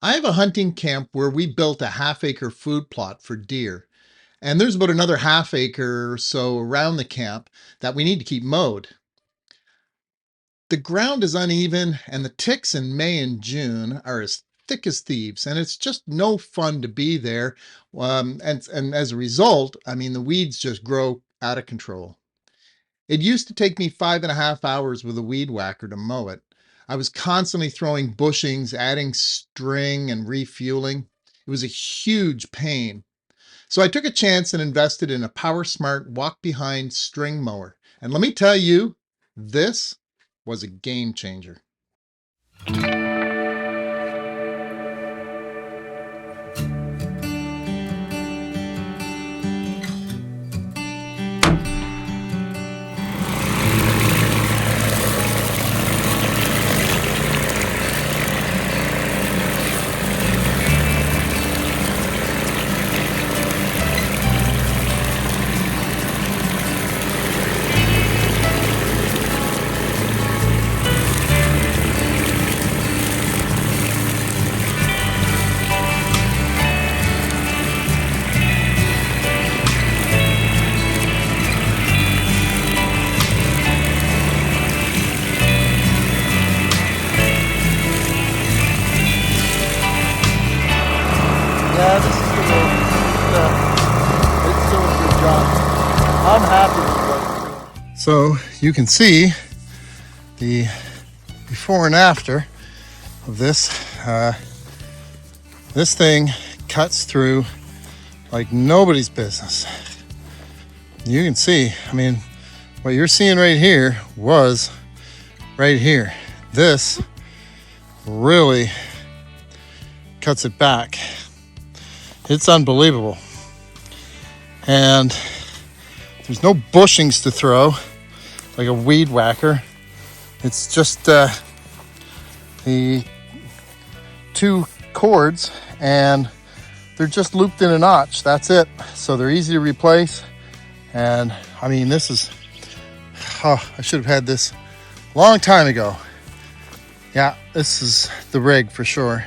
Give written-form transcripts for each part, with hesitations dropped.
I have a hunting camp where we built a half-acre food plot for deer, and there's about another half acre or so around the camp that we need to keep mowed. The ground is uneven, and the ticks in May and June are as thick as thieves, and it's just no fun to be there. And as a result, the weeds just grow out of control. It used to take me 5.5 hours with a weed whacker to mow it. I was constantly throwing bushings, adding string, and refueling. It was a huge pain. So I took a chance and invested in a Powersmart walk-behind string mower. And let me tell you, this was a game changer. Yeah, this is the road. It's doing a good job. I'm happy with what it's doing. So you can see the before and after of this. This thing cuts through like nobody's business. You can see, what you're seeing right here was right here. This really cuts it back. It's unbelievable. And there's no bushings to throw like a weed whacker. It's just the two cords, and they're just looped in a notch. That's it. So they're easy to replace. And this is, I should have had this a long time ago. Yeah, this is the rig for sure.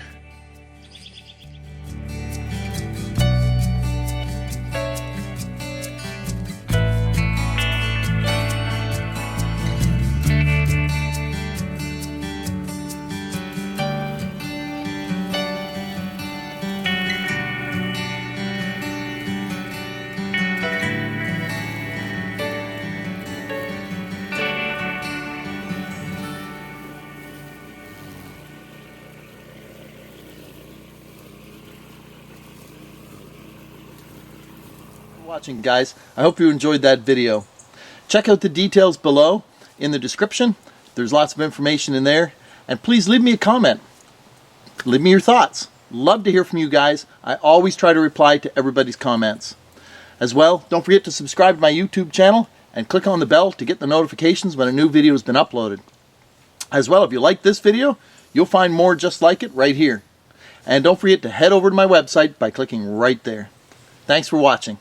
Watching, guys. I hope you enjoyed that video. Check out the details below in the description. There's lots of information in there. And please leave me a comment. Leave me your thoughts. Love to hear from you guys. I always try to reply to everybody's comments. As well, don't forget to subscribe to my YouTube channel and click on the bell to get the notifications when a new video has been uploaded. As well, if you like this video, you'll find more just like it right here. And don't forget to head over to my website by clicking right there. Thanks for watching.